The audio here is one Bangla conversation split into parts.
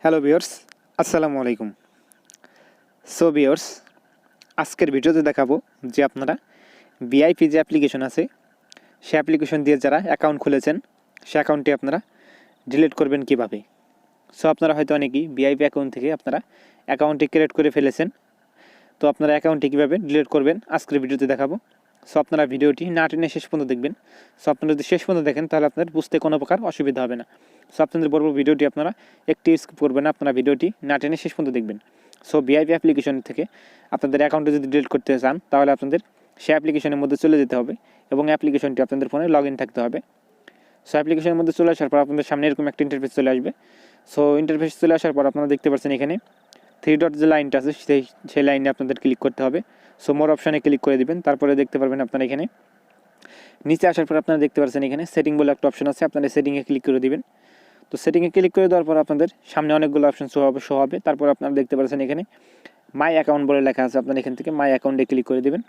হ্যালো ভিউয়ার্স, আসসালামু আলাইকুম। সো ভিউয়ার্স, আজকের ভিডিওতে দেখাবো যে আপনারা ভিআইপি যে অ্যাপ্লিকেশন আছে সেই অ্যাপ্লিকেশন দিয়ে যারা অ্যাকাউন্ট খুলেছেন সেই অ্যাকাউন্টটি আপনারা ডিলিট করবেন কিভাবে। সো আপনারা হয়তো অনেকেই ভিআইপি অ্যাকাউন্ট থেকে আপনারা অ্যাকাউন্টটি ক্রিয়েট করে ফেলেছেন। তো আপনারা অ্যাকাউন্টটি কীভাবে ডিলিট করবেন আজকের ভিডিওতে দেখাবো। সো আপনারা ভিডিওটি না টেনে শেষ পর্যন্ত দেখবেন। সো আপনারা যদি শেষ পর্যন্ত দেখেন তাহলে আপনাদের বুঝতে কোনো প্রকার অসুবিধা হবে না। সো আপনাদের বলবো ভিডিওটি আপনারা একটি স্কিপ করবেন না, আপনারা ভিডিওটি না টেনে শেষ পর্যন্ত দেখবেন। সো ভিআইপি অ্যাপ্লিকেশন থেকে আপনাদের অ্যাকাউন্টে যদি ডিলিট করতে চান তাহলে আপনাদের সেই অ্যাপ্লিকেশনের মধ্যে চলে যেতে হবে এবং অ্যাপ্লিকেশনটি আপনাদের ফোনে লগ ইন থাকতে হবে। সো অ্যাপ্লিকেশনের মধ্যে চলে আসার পর আপনাদের সামনে এরকম একটা ইন্টারফেস চলে আসবে। সো ইন্টারফেস চলে আসার পর আপনারা দেখতে পাচ্ছেন এখানে 3 ডট যে লাইনটা আছে সেই লাইনে আপনাদের ক্লিক করতে হবে। সো মোর অপশানে ক্লিক করে দিবেন। তারপরে দেখতে পারবেন আপনারা এখানে নিচে আসার পর আপনারা দেখতে পাচ্ছেন এখানে সেটিং বলে একটা অপশন আছে, আপনারা সেটিংয়ে ক্লিক করে দিবেন। তো সেটিংয়ে ক্লিক করে দেওয়ার পর আপনাদের সামনে অনেকগুলো অপশন শো হবে। তারপর আপনারা দেখতে পাচ্ছেন এখানে মাই অ্যাকাউন্ট বলে লেখা আছে, আপনারা এখান থেকে মাই অ্যাকাউন্টে ক্লিক করে দিবেন।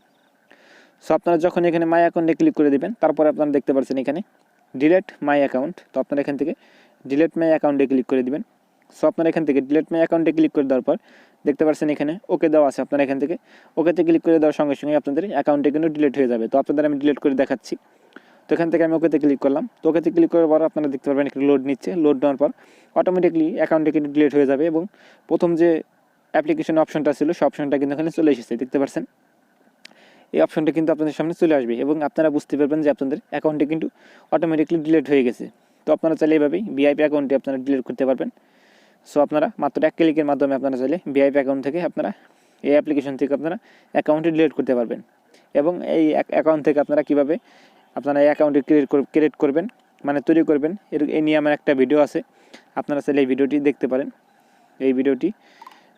সো আপনারা যখন এখানে মাই অ্যাকাউন্টে ক্লিক করে দিবেন তারপর আপনারা দেখতে পাচ্ছেন এখানে ডিলিট মাই অ্যাকাউন্ট। তো আপনারা এখান থেকে ডিলিট মাই অ্যাকাউন্টে ক্লিক করে দিবেন। সো আপনারা এখান থেকে ডিলিট মাই অ্যাকাউন্টে ক্লিক করে দেওয়ার পর দেখতে পাচ্ছেন এখানে ওকে দেওয়া আছে, আপনারা এখান থেকে ওকেতে ক্লিক করে দেওয়ার সঙ্গে সঙ্গে আপনাদের অ্যাকাউন্টে কিন্তু ডিলিট হয়ে যাবে। তো আপনাদের আমি ডিলিট করে দেখাচ্ছি। তো এখান থেকে আমি ওকেতে ক্লিক করলাম। তো ওকেতে ক্লিক করার পর আপনারা দেখতে পারবেন একটু লোড নিচ্ছে, লোড নেওয়ার পর অটোমেটিকলি অ্যাকাউন্টে কিন্তু ডিলিট হয়ে যাবে এবং প্রথম যে অ্যাপ্লিকেশন অপশনটা ছিল সেই অপশনটা কিন্তু এখানে চলে এসেছে, দেখতে পাচ্ছেন এই অপশনটা কিন্তু আপনাদের সামনে চলে আসবে এবং আপনারা বুঝতে পারবেন যে আপনাদের অ্যাকাউন্টে কিন্তু অটোমেটিকলি ডিলিট হয়ে গেছে। তো আপনারা চাইলে এভাবেই ভিআইপি অ্যাকাউন্টে আপনারা ডিলিট করতে পারবেন। সো আপনারা মাত্র এক ক্লিকের মাধ্যমে আপনারা চাইলে ভিআইপি অ্যাকাউন্ট থেকে আপনারা এই অ্যাপ্লিকেশন থেকে আপনারা অ্যাকাউন্টে ডিলিট করতে পারবেন এবং এই অ্যাকাউন্ট থেকে আপনারা কীভাবে আপনারা এই অ্যাকাউন্টে ক্রিয়েট করবেন মানে তৈরি করবেন এই নিয়ে আমার একটা ভিডিও আছে, আপনারা চাইলে এই ভিডিওটি দেখতে পারেন। এই ভিডিওটি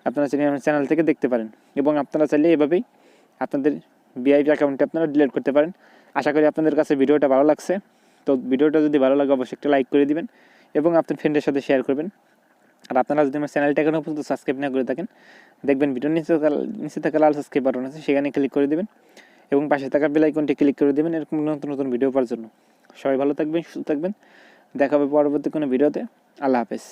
আপনারা চাইলে আমার চ্যানেল থেকে দেখতে পারেন এবং আপনারা চাইলে এভাবেই আপনাদের ভিআইপি অ্যাকাউন্টে আপনারা ডিলিট করতে পারেন। আশা করি আপনাদের কাছে ভিডিওটা ভালো লাগছে। তো ভিডিওটা যদি ভালো লাগে অবশ্যই একটা লাইক করে দিবেন এবং আপনার ফ্রেন্ডের সাথে শেয়ার করবেন। আর আপনারা যদি আমার চ্যানেলটা এখনও পর্যন্ত সাবস্ক্রাইব না করে থাকেন দেখবেন ভিডিওর নিচে থাকা লাল সাবস্ক্রাইব বাটন আছে, সেখানে ক্লিক করে দেবেন এবং পাশে থাকা বেল আইকনটি ক্লিক করে দেবেন এরকম নতুন নতুন ভিডিও পাওয়ার জন্য। সবাই ভালো থাকবেন, সুস্থ থাকবেন, দেখা হবে পরবর্তী কোনো ভিডিওতে। আল্লাহ হাফেজ।